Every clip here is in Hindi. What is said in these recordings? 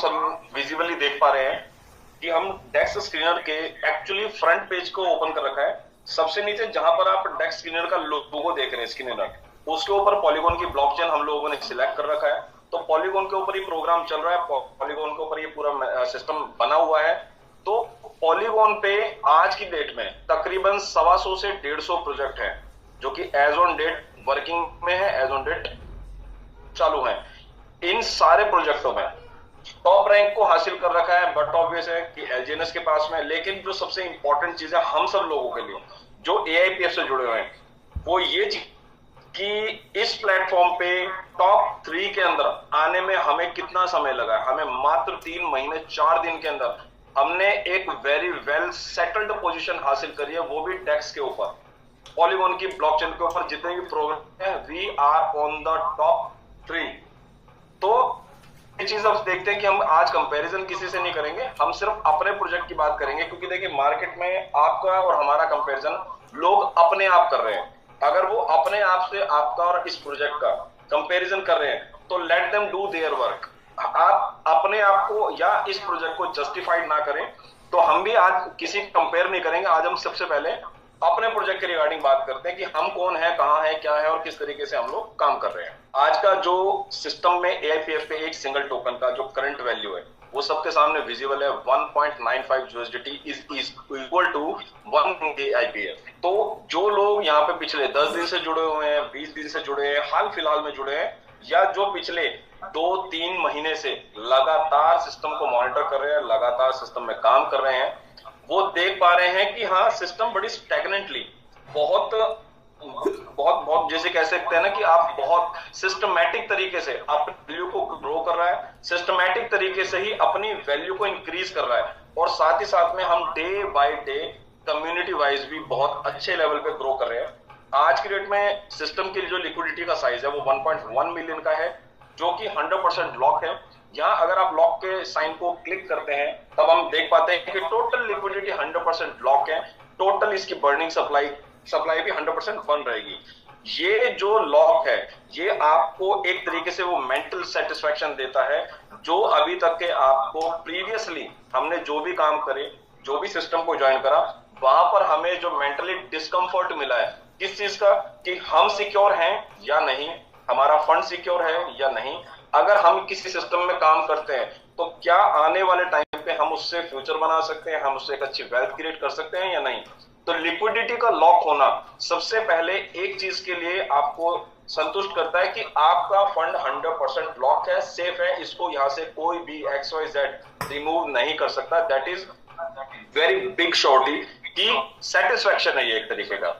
सब विजिबली देख पा रहे हैं कि हम डेक्स स्क्रीनर के एक्चुअली फ्रंट पेज को ओपन कर रखा है। सबसे नीचे जहां पर आप डेक्स स्क्रीनर का लोगो देख रहे हैं स्क्रीनर, उसके ऊपर पॉलीगॉन की ब्लॉकचेन हम लोगों ने सिलेक्ट कर रखा है। तो पॉलीगॉन के ऊपर ही प्रोग्राम चल रहा है, पॉलीगॉन के ऊपर ये पूरा सिस्टम बना हुआ है। तो पॉलीगॉन पे आज की डेट में तकरीबन 125 से 150 प्रोजेक्ट हैं जो कि एज ऑन डेट वर्किंग में है, एज ऑन डेट चालू है। इन सारे प्रोजेक्टों में टॉप रैंक को हासिल कर रखा है, बट ऑब्वियस है कि एलजीएनएस के पास में। लेकिन जो सबसे इंपॉर्टेंट चीज है हम सब लोगों के लिए जो एआईपीएफ से जुड़े हुए हैं, वो ये चीज कि इस प्लेटफॉर्म पे टॉप 3 के अंदर आने में हमें कितना समय लगा है। हमें मात्र 3 महीने 4 दिन के अंदर हमने एक वेरी वेल सेटल्ड पोजीशन हासिल करी है, वो भी डेक्स के ऊपर, पॉलीगॉन की ब्लॉकचेन के ऊपर जितने भी प्रोग्राम है, we are on the top 3। तो ये चीज अब देखते हैं कि हम आज कंपैरिजन किसी से नहीं करेंगे, हम सिर्फ अपने प्रोजेक्ट की बात करेंगे। क्योंकि देखिए मार्केट में आपका और हमारा कंपैरिजन लोग अपने आप कर रहे हैं। अगर वो अपने आप से आपका और इस प्रोजेक्ट का कंपैरिजन कर रहे हैं तो let them do their work. आप अपने आप को या इस प्रोजेक्ट को जस्टिफाइड ना करें। तो हम भी आज किसी कंपेयर नहीं करेंगे। आज हम सबसे पहले अपने प्रोजेक्ट के रिगार्डिंग बात करते हैं कि हम कौन है, कहां है, क्या है और किस तरीके से हम लोग काम कर रहे हैं। आज का जो सिस्टम में एआईपीएफ पे एक सिंगल टोकन का जो करंट वैल्यू है वो सबके सामने विजिबल है। 1.95 यूएसडीटी इज इक्वल टू 1 एआईपीएफ। तो जो लोग यहाँ पे पिछले 10 दिन से जुड़े हुए हैं, 20 दिन से जुड़े हैं, हाल फिलहाल में जुड़े हैं, या जो पिछले 2-3 महीने से लगातार सिस्टम को मॉनिटर कर रहे हैं, लगातार सिस्टम में काम कर रहे हैं, वो देख पा रहे हैं कि हाँ सिस्टम बड़ी स्टैग्नेंटली बहुत बहुत बहुत जैसे कह सकते हैं ना कि आप बहुत सिस्टमैटिक तरीके से अपनी वैल्यू को ग्रो कर रहा है, सिस्टमैटिक तरीके से ही अपनी वैल्यू को इंक्रीज कर रहा है। और साथ ही साथ में हम day by day community wise भी बहुत अच्छे लेवल पे ग्रो कर रहे हैं। आज की डेट में सिस्टम की जो लिक्विडिटी का साइज है वो 1.1 मिलियन का है, जो कि 100% लॉक है। यहाँ अगर आप लॉक के साइन को क्लिक करते हैं तब हम देख पाते हैं कि टोटल लिक्विडिटी 100% लॉक है। टोटल इसकी बर्निंग सप्लाई भी 100% बन रहेगी। ये जो लॉक है ये आपको एक तरीके से वो मेंटल सेटिस्फेक्शन देता है जो अभी तक के आपको प्रीवियसली हमने जो भी काम करे, जो भी सिस्टम को ज्वाइन करा, वहां पर हमें जो मेंटली डिस्कंफर्ट मिला है किस चीज का, कि हम सिक्योर हैं या नहीं, हमारा फंड सिक्योर है या नहीं, अगर हम किसी सिस्टम में काम करते हैं तो क्या आने वाले टाइम पे हम उससे फ्यूचर बना सकते हैं, हम उससे एक अच्छी वेल्थ क्रिएट कर सकते हैं या नहीं। तो लिक्विडिटी का लॉक होना सबसे पहले एक चीज के लिए आपको संतुष्ट करता है कि आपका फंड 100% लॉक है, सेफ है, इसको यहां से कोई भी XYZ रिमूव नहीं कर सकता। दैट इज वेरी बिग शॉर्टी की सेटिस्फेक्शन है ये एक तरीके का।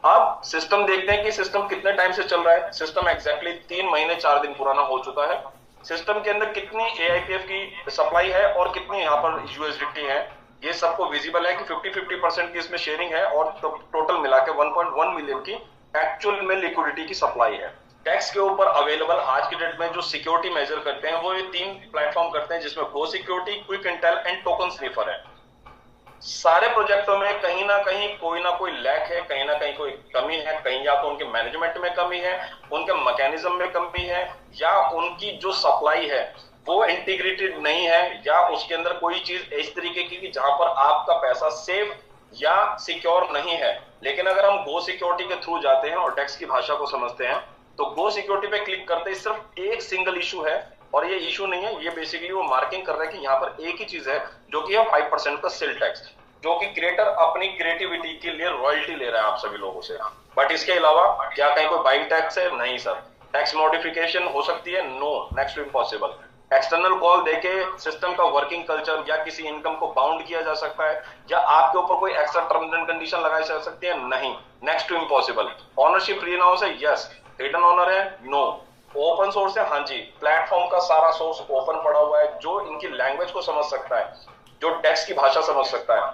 अब सिस्टम देखते हैं कि सिस्टम कितने टाइम से चल रहा है। सिस्टम एग्जैक्टली 3 महीने 4 दिन पुराना हो चुका है। सिस्टम के अंदर कितनी एआईपीएफ की सप्लाई है और कितनी यहाँ पर यूएसडीटी है, ये सबको विजिबल है कि 50-50% की इसमें शेयरिंग है और टोटल मिला के 1.1 मिलियन की एक्चुअल में लिक्विडिटी की सप्लाई है। टैक्स के ऊपर अवेलेबल आज की डेट में जो सिक्योरिटी मेजर करते हैं वो ये 3 प्लेटफॉर्म करते हैं, जिसमें Go Security, Quick Intel and Token Sniffer है। सारे प्रोजेक्टों में कहीं ना कहीं कोई ना कोई लैक है, कहीं ना कहीं कोई कमी है, कहीं या तो उनके मैनेजमेंट में कमी है, उनके मैकेनिज्म में कमी है, या उनकी जो सप्लाई है वो इंटीग्रेटेड नहीं है, या उसके अंदर कोई चीज इस तरीके की जहां पर आपका पैसा सेफ या सिक्योर नहीं है। लेकिन अगर हम गो सिक्योरिटी के थ्रू जाते हैं और टैक्स की भाषा को समझते हैं तो गो सिक्योरिटी पे क्लिक करते ही सिर्फ एक सिंगल इशू है, और ये इशू नहीं है, ये बेसिकली वो मार्किंग कर रहा है कि यहाँ पर एक ही चीज है जो कि है 5% का सेल टैक्स, जो कि क्रिएटर अपनी क्रिएटिविटी के लिए रॉयल्टी ले रहा है आप सभी लोगों से। बट इसके अलावा क्या कहीं कोई बाइंग टैक्स है? नहीं सर। टैक्स मॉडिफिकेशन हो सकती है? No, next to impossible. External call देके सिस्टम का वर्किंग कल्चर या किसी इनकम को बाउंड किया जा सकता है, या आपके ऊपर कोई एक्स्ट्रा टर्म्स एंड कंडीशन लगाई जा सकती है? नहीं, नेक्स्ट टू इम्पॉसिबल। ऑनरशिप रीअनाउंस है? यस। हिडन ऑनर है? नो। ओपन सोर्स है? हाँ जी। प्लेटफॉर्म का सारा सोर्स ओपन पड़ा हुआ है, जो इनकी लैंग्वेज को समझ सकता है, जो टैक्स की भाषा समझ सकता है,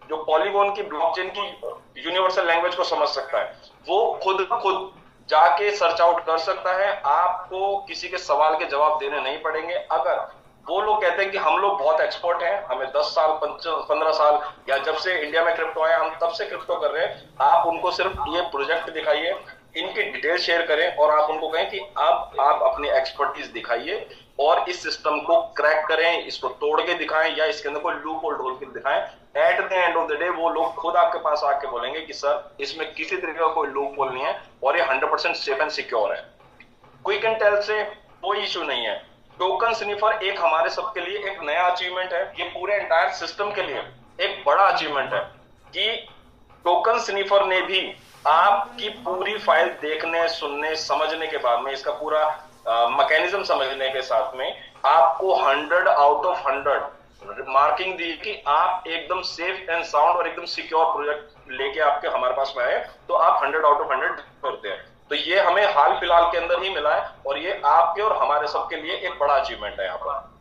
जो पॉलीगॉन की ब्लॉकचेन की यूनिवर्सल लैंग्वेज को समझ सकता है, वो खुद जाके सर्च आउट कर सकता है। आपको किसी के सवाल के जवाब देने नहीं पड़ेंगे। अगर वो लोग कहते हैं कि हम लोग बहुत एक्सपर्ट हैं, हमें 10 साल 15 साल या जब से इंडिया में क्रिप्टो आया हम तब से क्रिप्टो कर रहे हैं, आप उनको सिर्फ ये प्रोजेक्ट दिखाइए, इनकी डिटेल शेयर करें और आप उनको कहें कि आप अपनी एक्सपर्टीज दिखाइए, और इस सिस्टम को क्रैक करें, इसको तोड़ के दिखाएं या इसके अंदर कोई लूप होल ढूंढ के दिखाएं। At the end of the day वो लोग खुद आपके पास आके बोलेंगे कि सर इसमें किसी तरीके का कोई लूप होल नहीं है और ये 100% सेफ एंड सिक्योर है। क्विक एंड टेल से कोई इश्यू नहीं है। टोकन स्निफर एक हमारे सबके लिए एक नया अचीवमेंट है, ये पूरे एंटायर सिस्टम के लिए एक बड़ा अचीवमेंट है कि टोकन स्निफर ने भी आपकी पूरी फाइल देखने, सुनने, समझने के बाद में, इसका पूरा मैकेनिज्म समझने के साथ में आपको 100 आउट ऑफ 100 मार्किंग दी कि आप एकदम सेफ एंड साउंड और एकदम सिक्योर प्रोजेक्ट लेके आपके हमारे पास में आए, तो आप 100 आउट ऑफ 100 करते हैं। तो ये हमें हाल फिलहाल के अंदर ही मिला है और ये आपके और हमारे सबके लिए एक बड़ा अचीवमेंट है यहाँ पर।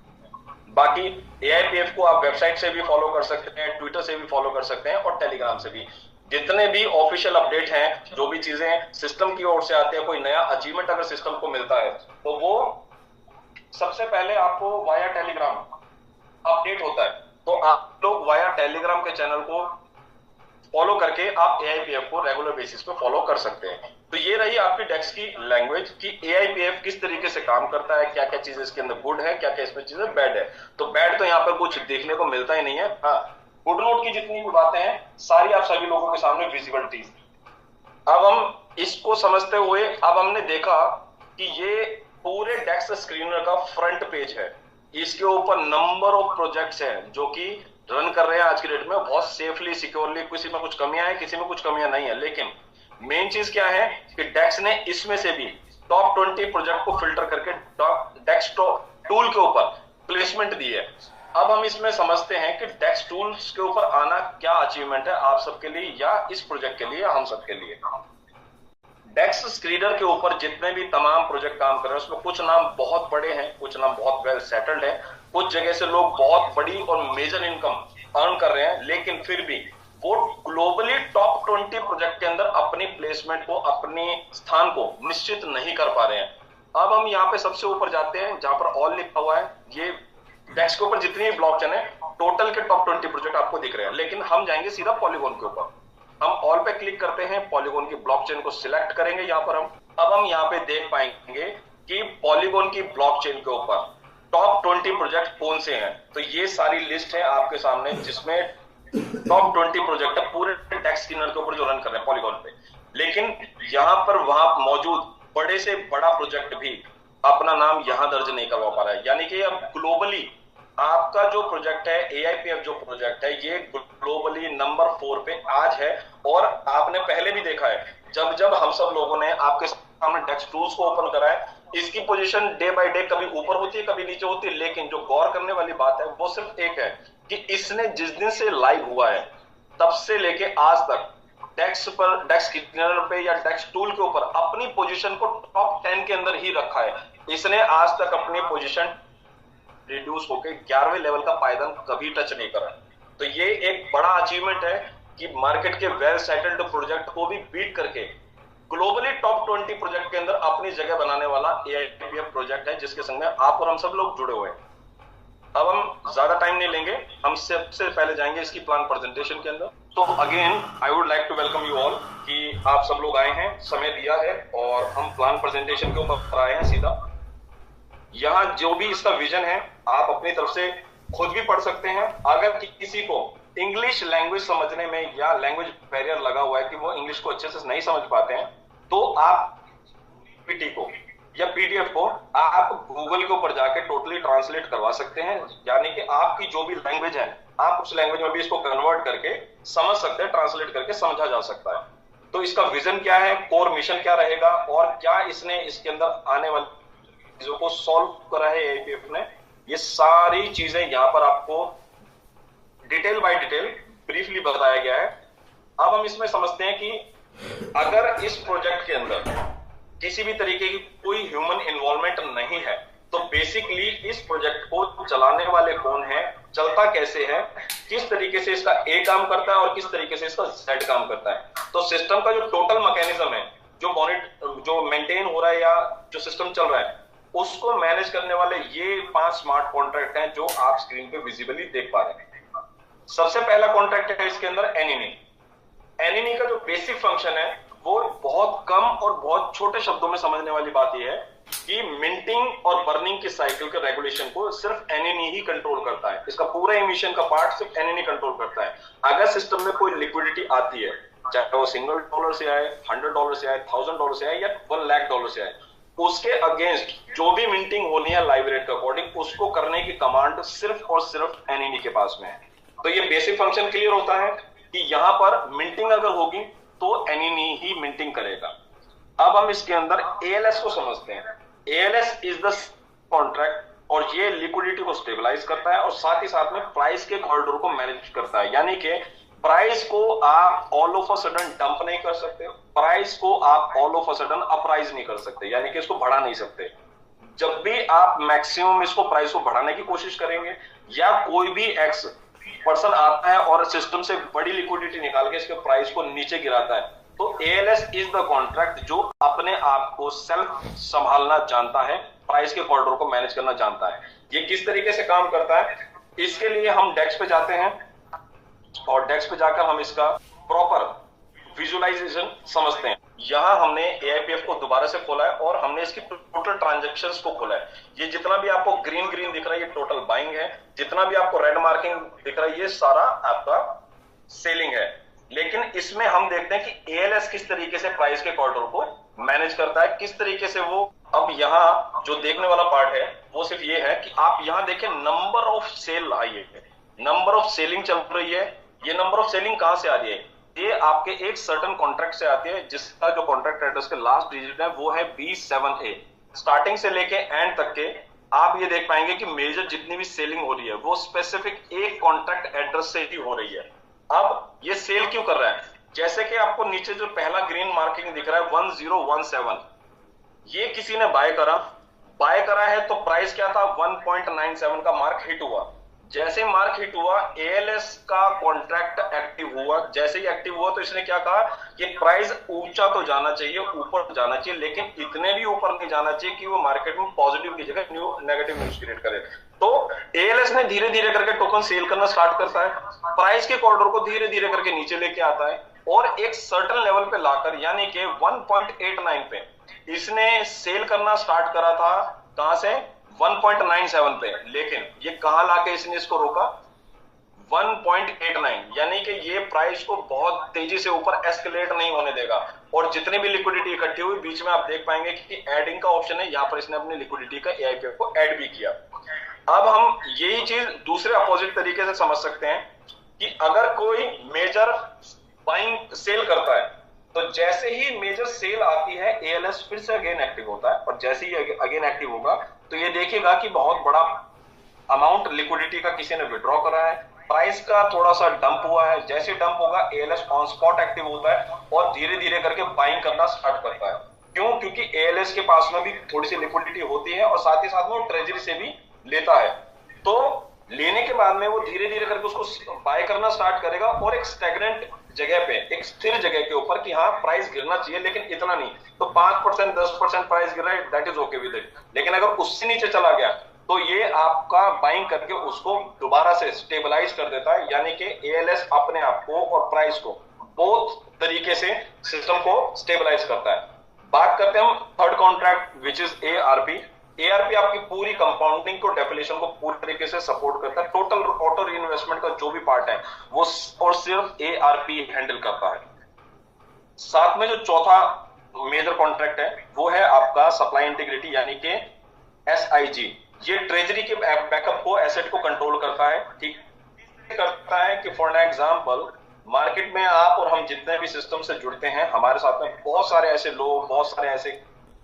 बाकी AIPF को आप वेबसाइट से भी फॉलो कर सकते हैं, ट्विटर से भी फॉलो कर सकते हैं और टेलीग्राम से भी। जितने भी ऑफिशियल अपडेट हैं, जो भी चीजें सिस्टम की ओर से आते हैं, कोई नया अचीवमेंट अगर सिस्टम को मिलता है तो वो सबसे पहले आपको वाया टेलीग्राम अपडेट होता है। तो आप लोग वाया टेलीग्राम के चैनल को फॉलो करके आप AIPF को रेगुलर बेसिस पे फॉलो कर सकते हैं। तो ये रही आपकी डेक्स की लैंग्वेज कि AIPF किस तरीके से काम करता है, क्या क्या चीजें इसके अंदर गुड है, क्या क्या इसमें चीजें बैड है। तो बैड तो यहाँ पर कुछ देखने को मिलता ही नहीं है। हाँ, गुड नोट की जितनी भी बातें हैं सारी आप सभी लोगों के सामने विजिबिलिटी। अब हम इसको समझते हुए अब हमने देखा कि ये पूरे डेक्स स्क्रीनर का फ्रंट पेज है। इसके ऊपर नंबर ऑफ प्रोजेक्ट्स हैं जो कि रन कर रहे हैं आज की डेट में बहुत सेफली, सिक्योरली। किसी में कुछ कमियां हैं, किसी में कुछ कमियां नहीं है। लेकिन मेन चीज क्या है कि डेक्स ने इसमें से भी टॉप 20 प्रोजेक्ट को फिल्टर करके डेक्स टूल के ऊपर प्लेसमेंट दी है। अब हम इसमें समझते हैं कि डेक्स टूल्स के ऊपर आना क्या अचीवमेंट है आप सबके लिए या इस प्रोजेक्ट के लिए या हम सबके लिए। डेक्स स्क्रीनर के ऊपर जितने भी तमाम प्रोजेक्ट काम कर रहे हैं उसमें कुछ नाम बहुत बड़े हैं, कुछ नाम बहुत वेल सेटल्ड है, कुछ जगह से लोग बहुत बड़ी और मेजर इनकम अर्न कर रहे हैं, लेकिन फिर भी वो ग्लोबली टॉप 20 प्रोजेक्ट के अंदर अपनी प्लेसमेंट को, अपने स्थान को निश्चित नहीं कर पा रहे हैं। अब हम यहाँ पे सबसे ऊपर जाते हैं जहां पर ऑल लिखा हुआ है। ये डेक्स के ऊपर जितनी भी ब्लॉकचेन है टोटल के टॉप 20 प्रोजेक्ट आपको दिख रहे हैं, लेकिन हम जाएंगे सीधा पॉलीगॉन के ऊपर। हम ऑल पे क्लिक करते हैं, पॉलीगॉन की ब्लॉकचेन को सिलेक्ट करेंगे यहाँ पर हम। अब हम यहाँ पे देख पाएंगे कि पॉलीगॉन की ब्लॉकचेन के ऊपर टॉप 20 प्रोजेक्ट कौन से हैं। तो ये सारी लिस्ट है आपके सामने जिसमें टॉप 20 प्रोजेक्ट है पूरे डेक्स स्क्रीनर के ऊपर जो रन कर रहे हैं पॉलीगॉन पे। लेकिन यहाँ पर वहां मौजूद बड़े से बड़ा प्रोजेक्ट भी अपना नाम यहां दर्ज नहीं करवा पा रहा है। यानी कि अब ग्लोबली आपका जो प्रोजेक्ट है, AIPF जो प्रोजेक्ट है, ये ग्लोबली नंबर 4 पे आज है। और आपने पहले भी देखा है जब जब हम सब लोगों ने आपके सामने डेक्स टूल्स को ओपन करा है, इसकी पोजीशन डे बाय डे कभी ऊपर होती है कभी नीचे होती है। लेकिन जो गौर करने वाली बात है वो सिर्फ एक है कि इसने जिस दिन से लाइव हुआ है तब से लेके आज तक डेक्स पर, डेक्स स्क्रीनर पे या डेक्स टूल के ऊपर अपनी पोजीशन को टॉप 10 के अंदर ही रखा है। इसने आज तक अपनी पोजीशन रिड्यूस होकर 11वें लेवल का पायदान कभी टच नहीं करा। तो ये एक बड़ा अचीवमेंट है कि मार्केट के वेल सेटल्ड प्रोजेक्ट को भी बीट करके ग्लोबली टॉप 20 प्रोजेक्ट के अंदर अपनी जगह बनाने वाला AIPF प्रोजेक्ट है, जिसके संग में आप और हम सब लोग जुड़े हुए हैं। अब हम ज्यादा टाइम नहीं लेंगे, हम सबसे पहले जाएंगे इसकी प्लान प्रेजेंटेशन के अंदर। तो again I would like to welcome you all कि आप सब लोग आए हैं, समय दिया है और हम प्लान प्रेजेंटेशन के ऊपर आए हैं सीधा। यहाँ जो भी इसका विजन है आप अपनी तरफ से खुद भी पढ़ सकते हैं। अगर किसी को इंग्लिश लैंग्वेज समझने में या लैंग्वेज बैरियर लगा हुआ है कि वो इंग्लिश को अच्छे से नहीं समझ पाते हैं, तो आप पीटी को या PDF को आप गूगल के ऊपर जाके टोटली ट्रांसलेट करवा सकते हैं। यानी कि आपकी जो भी लैंग्वेज है आप उस लैंग्वेज में भी इसको कन्वर्ट करके समझ सकते हैं, ट्रांसलेट करके समझा जा सकता है। तो इसका विजन क्या है, कोर मिशन क्या रहेगा और क्या इसने इसके अंदर आने वाली चीजों को सॉल्व करा है AIPF ने, ये सारी चीजें यहाँ पर आपको डिटेल बाय डिटेल ब्रीफली बताया गया है। अब हम इसमें समझते हैं कि अगर इस प्रोजेक्ट के अंदर किसी भी तरीके की कोई ह्यूमन इन्वॉल्वमेंट नहीं है तो बेसिकली इस प्रोजेक्ट को चलाने वाले कौन है, चलता कैसे है, किस तरीके से इसका A काम करता है और किस तरीके से इसका Z काम करता है। तो सिस्टम का जो टोटल मैकेनिज्म है, जो मेंटेन हो रहा है या जो सिस्टम चल रहा है, उसको मैनेज करने वाले ये 5 स्मार्ट कॉन्ट्रैक्ट हैं जो आप स्क्रीन पे विजिबली देख पा रहे हैं। सबसे पहला कॉन्ट्रैक्ट है इसके अंदर एनिनी। एनिनी का जो बेसिक फंक्शन है वो बहुत कम और बहुत छोटे शब्दों में समझने वाली बात यह है कि मिंटिंग और बर्निंग की साइकिल के रेगुलेशन को सिर्फ एनएनई ही कंट्रोल करता है। इसका पूरा इमिशन का पार्ट सिर्फ एनएनई कंट्रोल करता है। अगर सिस्टम में कोई लिक्विडिटी आती है, चाहे वो $1 से आए, $100 से आए, $1000 से आए या $1,00,000 से आए, उसके अगेंस्ट जो भी मिंटिंग होनी है लाइव रेट के अकॉर्डिंग, उसको करने की कमांड सिर्फ और सिर्फ एनएनई के पास में है। तो ये बेसिक फंक्शन क्लियर होता है कि यहां पर मिंटिंग अगर होगी तो एनएनई ही मिंटिंग करेगा। अब हम इसके अंदर एएलएस को समझते हैं। एएलएस इज द कॉन्ट्रैक्ट, और ये लिक्विडिटी को स्टेबलाइज करता है और साथ ही साथ में प्राइस के कॉरिडोर को मैनेज करता है। यानी कि प्राइस को आप all of a sudden dump नहीं कर सकते, प्राइस को आप ऑल ऑफ अ सडन अपराइज नहीं कर सकते, यानी कि इसको बढ़ा नहीं सकते। जब भी आप मैक्सिमम इसको प्राइस को बढ़ाने की कोशिश करेंगे या कोई भी एक्स पर्सन आता है और सिस्टम से बड़ी लिक्विडिटी निकाल के इसके प्राइस को नीचे गिराता है, तो एएलएस इज द कॉन्ट्रैक्ट जो अपने आप को सेल्फ संभालना जानता है, प्राइस के कॉरिडोर को मैनेज करना जानता है। ये किस तरीके से काम करता है, इसके लिए हम डेक्स पे जाते हैं और डेक्स पे जाकर हम इसका प्रॉपर विजुअलाइजेशन समझते हैं। यहां हमने एआईपीएफ को दोबारा से खोला है और हमने इसकी टोटल ट्रांजैक्शंस को खोला है। ये जितना भी आपको ग्रीन ग्रीन दिख रहा है ये टोटल बाइंग है, जितना भी आपको रेड मार्किंग दिख रहा है ये सारा आपका सेलिंग है। लेकिन इसमें हम देखते हैं कि एएलएस किस तरीके से प्राइस के कॉरिडोर को मैनेज करता है, किस तरीके से वो। अब यहाँ जो देखने वाला पार्ट है वो सिर्फ ये है कि आप यहाँ देखें नंबर ऑफ सेल आई है, नंबर ऑफ सेलिंग चल रही है। ये नंबर ऑफ सेलिंग कहां से आ रही है, ये आपके एक सर्टेन कॉन्ट्रैक्ट से आती है जिसका जो कॉन्ट्रैक्ट एड्रेस के लास्ट डिजिट है वो है B7A। स्टार्टिंग से लेके एंड तक के आप ये देख पाएंगे कि मेजर जितनी भी सेलिंग हो रही है वो स्पेसिफिक एक कॉन्ट्रैक्ट एड्रेस से ही हो रही है। अब ये सेल क्यों कर रहा है, जैसे कि आपको नीचे जो पहला ग्रीन मार्किंग दिख रहा है 1017, ये किसी ने बाय करा है तो प्राइस क्या था 1.97 का मार्क हिट हुआ। जैसे मार्क हिट हुआ एएलएस का कॉन्ट्रैक्ट एक्टिव हुआ। जैसे ही एक्टिव हुआ तो इसने क्या कहा कि प्राइस ऊंचा तो जाना चाहिए, ऊपर जाना चाहिए, लेकिन इतने भी ऊपर नहीं जाना चाहिए कि वो मार्केट में पॉजिटिव की जगह नेगेटिव न्यूज क्रिएट करे। तो एएलएस ने धीरे धीरे करके टोकन सेल करना स्टार्ट करता है, प्राइस के कॉरिडोर को धीरे धीरे करके नीचे लेके आता है और एक सर्टेन लेवल पे लाकर यानी कि 1.89 पे इसने सेल करना स्टार्ट करा था। कहां से 1.97 पे, लेकिन ये कहां लाके इसने इसको रोका 1.89, यानी कि ये प्राइस को बहुत तेजी से ऊपर एस्केलेट नहीं होने देगा। और जितनी भी लिक्विडिटी इकट्ठी हुई बीच में आप देख पाएंगे कि एडिंग का ऑप्शन है, यहां पर इसने अपनी लिक्विडिटी का एआईपीएफ को ऐड भी किया। अब हम यही चीज दूसरे अपोजिट तरीके से समझ सकते हैं कि अगर कोई मेजर बाइंग सेल करता है तो जैसे ही मेजर सेल आती है एएलएस फिर से अगेन एक्टिव होता है, और जैसे ही अगेन एक्टिव होगा तो ये देखेगा कि बहुत बड़ा अमाउंट लिक्विडिटी का किसी ने विड्रॉ करा है, प्राइस का थोड़ा सा डंप हुआ है। जैसे डंप होगा एएलएस ऑन स्पॉट एक्टिव होता है और धीरे धीरे करके बाइंग करना स्टार्ट करता है। क्यों, क्योंकि एएलएस के पास में भी थोड़ी सी लिक्विडिटी होती है और साथ ही साथ में वो ट्रेजरी से भी लेता है। तो लेने के बाद में वो धीरे धीरे करके उसको बाय करना स्टार्ट करेगा और एक स्टैग्नेंट जगह पे, एक स्थिर जगह के ऊपर कि हाँ प्राइस गिरना चाहिए लेकिन इतना नहीं, तो 5% 10% प्राइस गिर रहा है, that is okay with it. लेकिन अगर उससे नीचे चला गया तो ये आपका बाइंग करके उसको दोबारा से स्टेबलाइज कर देता है, यानी कि एएलएस अपने आप को और प्राइस को बोथ तरीके से सिस्टम को स्टेबलाइज करता है। बात करते हैं हम third contract which is ARP. ARP आपकी पूरी कंपाउंडिंग को डेफिनेशन को पूरी तरीके से सपोर्ट करता है। टोटल ऑटो रीइन्वेस्टमेंट का जो भी पार्ट है वो और सिर्फ एआरपी हैंडल करता है। साथ में जो चौथा मेजर कॉन्ट्रैक्ट है वो है आपका सप्लाई इंटीग्रिटी यानी कि एसआईजी। ये ट्रेजरी के बैकअप को, एसेट को कंट्रोल करता है। ठीक करता है कि फॉर एग्जांपल मार्केट में आप और हम जितने भी सिस्टम से जुड़ते हैं, हमारे साथ में बहुत सारे ऐसे लोग, बहुत सारे ऐसे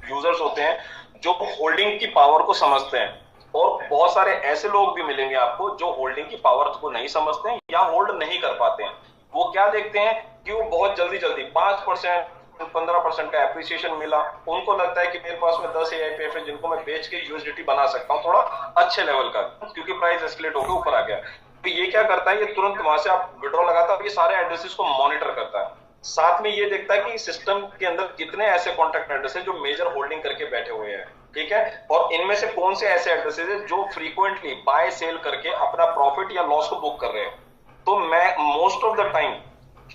यूजर्स होते हैं जो होल्डिंग की पावर को समझते हैं, और बहुत सारे ऐसे लोग भी मिलेंगे आपको जो होल्डिंग की पावर को नहीं समझते हैं या होल्ड नहीं कर पाते हैं। वो क्या देखते हैं कि वो बहुत जल्दी 5% 15% का एप्रिसिएशन मिला, उनको लगता है कि मेरे पास में 10 एआईपीएफ है जिनको मैं बेच के यूएसडीटी बना सकता हूँ थोड़ा अच्छे लेवल का, क्योंकि प्राइस एस्केलेट होकर ऊपर आ गया। तो ये क्या करता है, ये तुरंत वहां से आप विड्रॉ लगाता है, ये सारे एड्रेसेस को मॉनिटर करता है। साथ में ये देखता है कि सिस्टम के अंदर कितने ऐसे कॉन्ट्रैक्ट एड्रेस है जो मेजर होल्डिंग करके बैठे हुए हैं, ठीक है, और इनमें से कौन से ऐसे एड्रेसेस है जो फ्रीक्वेंटली बाय सेल करके अपना प्रॉफिट या लॉस को बुक कर रहे हैं। तो मैं most of the time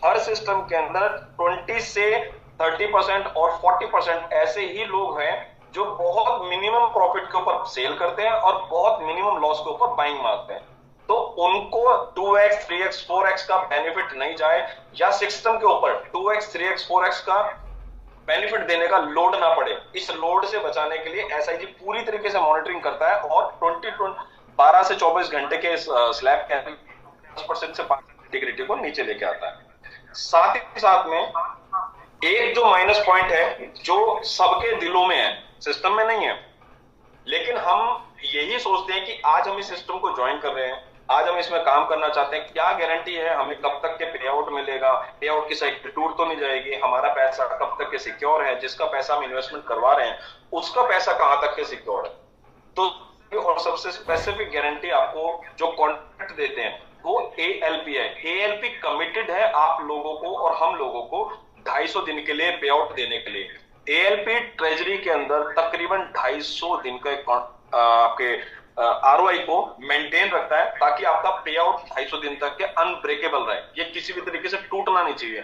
her system के अंदर 20 से 30% और 40% ऐसे ही लोग हैं जो बहुत मिनिमम प्रॉफिट के ऊपर सेल करते हैं और बहुत मिनिमम लॉस के ऊपर बाइंग मारते हैं, तो उनको 2x 3x 4x का बेनिफिट नहीं जाए, या सिस्टम के ऊपर 2x 3x 4x का बेनिफिट देने का लोड ना पड़े, इस लोड से बचाने के लिए एसआईजी पूरी तरीके से मॉनिटरिंग करता है और 12 से 24 घंटे के स्लैब के 10% से 5% इंटीग्रिटी को नीचे लेके आता है। साथ ही साथ में एक जो माइनस पॉइंट है जो सबके दिलों में है, सिस्टम में नहीं है, लेकिन हम यही सोचते हैं कि आज हम इस सिस्टम को ज्वाइन कर रहे हैं, आज हम इसमें काम करना चाहते हैं, क्या गारंटी है हमें कब तक के पे आउट मिलेगा, पे आउट की साइकिल टूट तो नहीं जाएगी, हमारा पैसा कब तक के सिक्योर है, जिसका पैसा हम इन्वेस्टमेंट करवा रहे हैं उसका पैसा कहां तक के सिक्योर है। तो और सबसे स्पेसिफिक गारंटी आपको जो कॉन्ट्रैक्ट देते हैं वो एएलपी है। एएलपी कमिटेड है आप लोगों को और हम लोगों को 250 दिन के लिए पे आउट देने के लिए। एएलपी ट्रेजरी के अंदर तकरीबन 250 दिन का आपके आरओआई को मेंटेन रखता है, ताकि आपका पे आउट 250 दिन तक के अनब्रेकेबल रहे, ये किसी भी तरीके से टूटना नहीं चाहिए।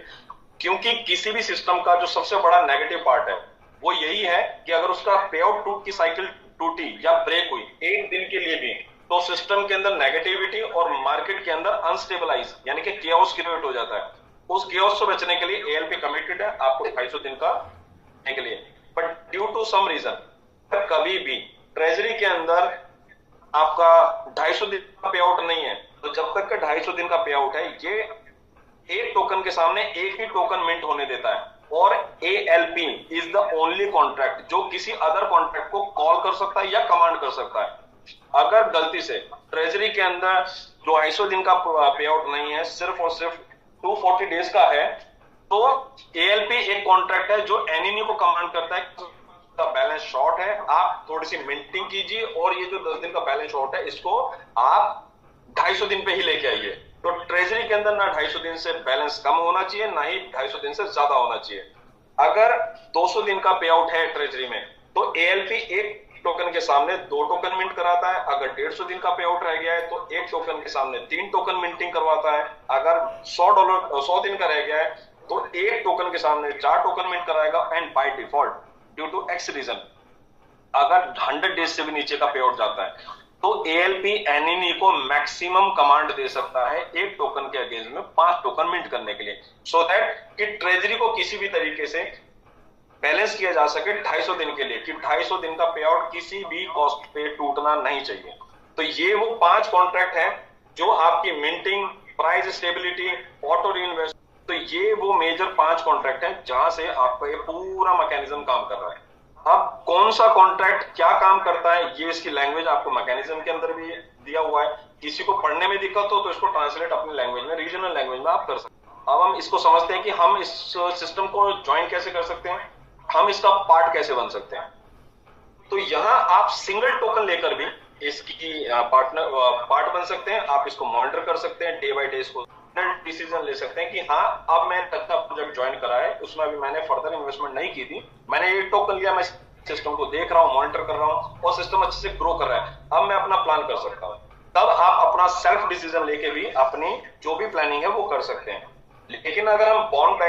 क्योंकि किसी भी सिस्टम का जो सबसे बड़ा नेगेटिव पार्ट है वो यही है कि अगर उसका पे आउट टूट की साइकिल टूटी या ब्रेक हुई एक दिन के लिए भी, तो सिस्टम के अंदर नेगेटिविटी और मार्केट के अंदर अनस्टेबलाइज यानी कि केओस क्रिएट हो जाता है। उस केओस से बचने के लिए एएलपी कमिटेड है आपको 250 दिन का के लिए। But due to some reason कभी भी ट्रेजरी के अंदर आपका 250 दिन का पे आउट नहीं है, तो जब तक का 250 दिन का पे आउट है ये एक टोकन के सामने एक ही टोकन मिंट होने देता है। और ALP is the only contract जो किसी अदर कॉन्ट्रैक्ट को कॉल कर सकता है या कमांड कर सकता है। अगर गलती से ट्रेजरी के अंदर 250 दिन का पे आउट नहीं है, सिर्फ और सिर्फ 240 डेज का है, तो एएलपी एक कॉन्ट्रैक्ट है जो एनएनयू को कमांड करता है का बैलेंस शॉर्ट है, आप थोड़ी सी मिंटिंग कीजिए और ये जो 10 दिन का बैलेंस शॉर्ट है इसको आप 250 दिन पे ही लेके आइए। तो ट्रेजरी के अंदर ना 250 दिन से बैलेंस कम होना चाहिए, ना ही 250 दिन से ज्यादा होना चाहिए। अगर 200 दिन का पे आउट है ट्रेजरी में, तो एएलपी एक टोकन के सामने 2 टोकन मिंट कराता है। अगर 150 दिन का पे आउट रह गया है तो एक टोकन के सामने 3 टोकन मिंटिंग करवाता है। अगर $100 दिन का रह गया है तो एक टोकन के सामने 4 टोकन मिंट कराएगा। And by default due to X reason अगर 100 डेज से भी नीचे का पे आउट जाता है तो एएलपी एनएनई को मैक्सिमम कमांड दे सकता है एक टोकन के अगेंस्ट में 5 टोकन मिंट करने के लिए, सो दैट कि ट्रेजरी को किसी भी तरीके से बैलेंस किया जा सके 250 दिन के लिए, कि 250 दिन का पे आउट किसी भी कॉस्ट पे टूटना नहीं चाहिए। तो ये वो 5 कॉन्ट्रैक्ट हैं जो आपकी minting, price stability, auto reinvest, तो ये वो मेजर 5 कॉन्ट्रैक्ट हैं जहां से आपका ये पूरा मैकेनिज्म काम कर रहा है। अब कौन सा कॉन्ट्रैक्ट क्या काम करता है ये इसकी लैंग्वेज आपको मैकेनिज्म के अंदर भी दिया हुआ है। किसी को पढ़ने में दिक्कत हो तो इसको ट्रांसलेट अपनी लैंग्वेज में, रीजनल लैंग्वेज में आप कर सकते हैं। अब हम इसको समझते हैं कि हम इस सिस्टम को ज्वाइन कैसे कर सकते हैं, हम इसका पार्ट कैसे बन सकते हैं। तो यहाँ आप सिंगल टोकन लेकर भी इसकी पार्ट बन सकते हैं। आप इसको मॉनिटर कर सकते हैं डे बाय डे, इसको डिसीजन ले सकते हैं कि हाँ अब मैं अपना प्रोजेक्ट ज्वाइन करा है, उसमें अभी मैंने फर्दर इन्वेस्टमेंट नहीं की थी, मैंने ये टोकन लिया, मैं सिस्टम को देख रहा हूँ, मॉनिटर कर रहा हूँ और सिस्टम अच्छे से ग्रो कर रहा है, अब मैं अपना प्लान कर सकता हूँ। तब आप अपना सेल्फ डिसीजन लेके भी अपनी जो भी प्लानिंग है वो कर सकते हैं। लेकिन अगर हम बॉन्ड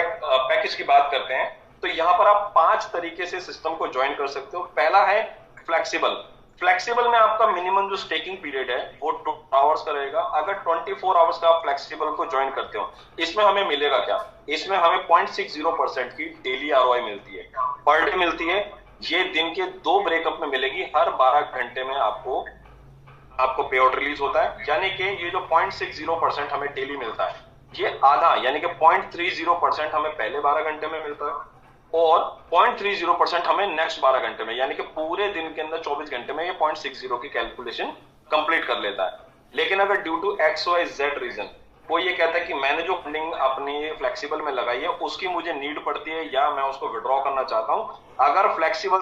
पैकेज की बात करते हैं तो यहाँ पर आप 5 तरीके से सिस्टम को ज्वाइन कर सकते हो। पहला है फ्लेक्सिबल। फ्लेक्सिबल में आपका मिनिमम जो स्टेकिंग पीरियड है वो 2 आवर्स का रहेगा। अगर 24 आवर्स का आप फ्लेक्सिबल को ज्वाइन करते हो, इसमें हमें मिलेगा क्या, इसमें हमें 0.60% की डेली आरओआई मिलती है, पर डे मिलती है। ये दिन के 2 ब्रेकअप में मिलेगी, हर 12 घंटे में आपको पे आउट रिलीज होता है। यानी कि ये जो 0.60% हमें डेली मिलता है, ये आधा यानी कि 0.30% हमें पहले 12 घंटे में मिलता है और 0.30% हमें नेक्स्ट 12 घंटे में, यानी कि पूरे दिन के अंदर 24 घंटे में ये 0.60 की कैलकुलेशन कंप्लीट कर लेता है। लेकिन अगर ड्यू टू XYZ रीजन वो ये कहता है कि मैंने जो फंडिंग अपनी फ्लेक्सिबल में लगाई है उसकी मुझे नीड पड़ती है या मैं उसको विड्रॉ करना चाहता हूं, अगर फ्लेक्सिबल